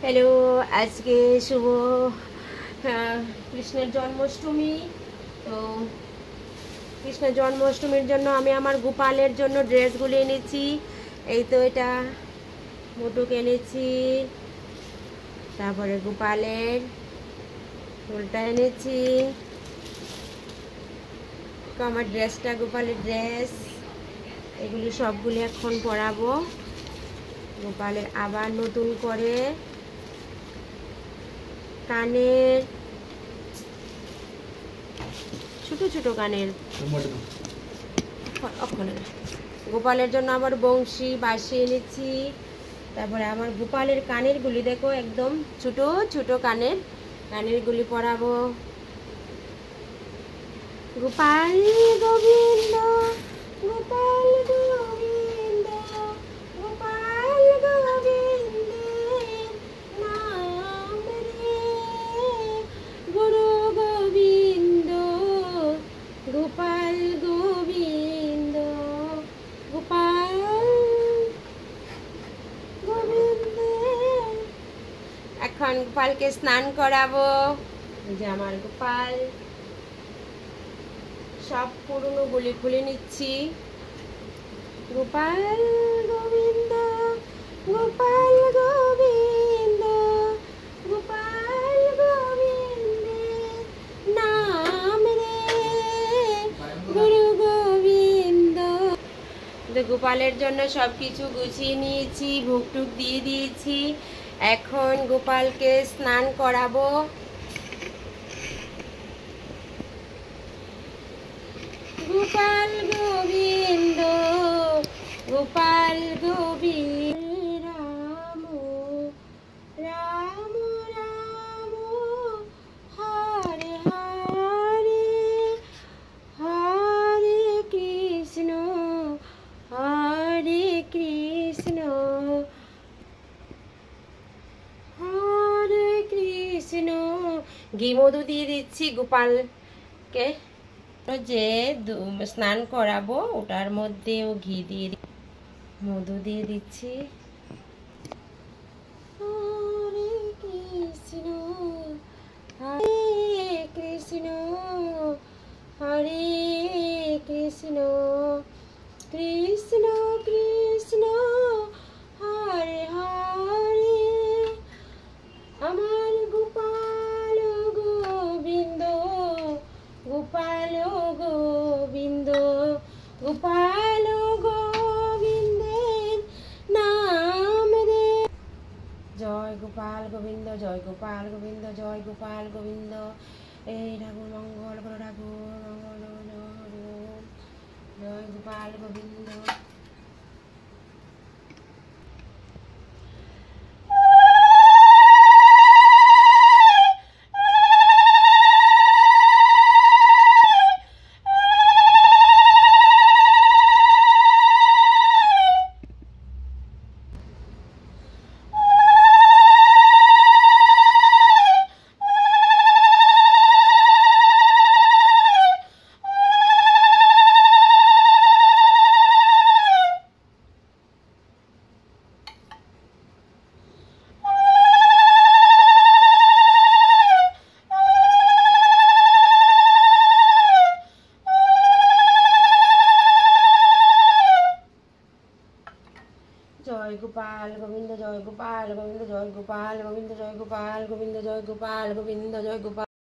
Hello, আজকে শুভ কৃষ্ণের জন্মাষ্টমী। তো কৃষ্ণের জন্মাষ্টমীর জন্য আমি আমার গোপালের জন্য ড্রেসগুলো এনেছি। এই তো এটা মুটুক এনেছি, তারপরে গোপালের ফুলটা এনেছি। তো আমার ড্রেসটা গোপালের ড্রেস, এগুলি সবগুলি এখন পরাবো। গোপালের আবার নতুন করে কানের ছোট ছোট কানের গোপালের জন্য আবার বংশী বাঁশি এনেছি। তারপরে আমার গোপালের কানের গুলি দেখো, একদম ছোট ছোট কানের গুলি পরাবো। গোপাল গোবিন্দ গোপাল গোবিন্দ গোপাল গোবিন্দের নাম রে, গুরু গোবিন্দ গোপাল গোবিন্দ গোপাল গোবিন্দ। এখন গোপালকে স্নান করাবো। এই যে আমার গোপাল, সব পুরনো গুলি খুলে নিচ্ছি। গোপাল গোবিন্দ গোপাল গোবিন্দ গোপাল গোবিন্দের নাম রে, গুরু গোবিন্দ। গোপালের জন্য সবকিছু গুছিয়ে নিয়েছি, ভোগ টুক দিয়ে দিয়েছি। এখন গোপালকে স্নান করাবো। গোপাল গোবিন্দ গোপাল গোবিন্দ রাম রাম রাম হরে হরে হরে কৃষ্ণ হরে কৃষ্ণ হরে কৃষ্ণ। ঘি মধু দিয়ে দিচ্ছি গোপালকে, যে স্নান করাবো ওটার মধ্যেও ঘি দিয়ে মধু দিয়ে দিচ্ছি। হরে কৃষ্ণ হরে কৃষ্ণ হরে কৃষ্ণ কৃষ্ণ কৃষ্ণ হরে হরে। আমার গোপাল গোবিন্দ গোপাল গোবিন্দ গোপাল গোবিন্দের নাম রে। জয় গোপাল গোবিন্দ জয় গোপাল গোবিন্দ জয় গোপাল গোবিন্দ। এই ঠাকুর মঙ্গল করো, ঠাকুর মঙ্গল জয় গোপাল গোবিন্দ। জয় গোপাল গোবিন্দ জয় গোপাল গোবিন্দ জয় গোপাল গোবিন্দ জয় গোপাল গোবিন্দ জয় গোপাল গোবিন্দ জয় গোপাল।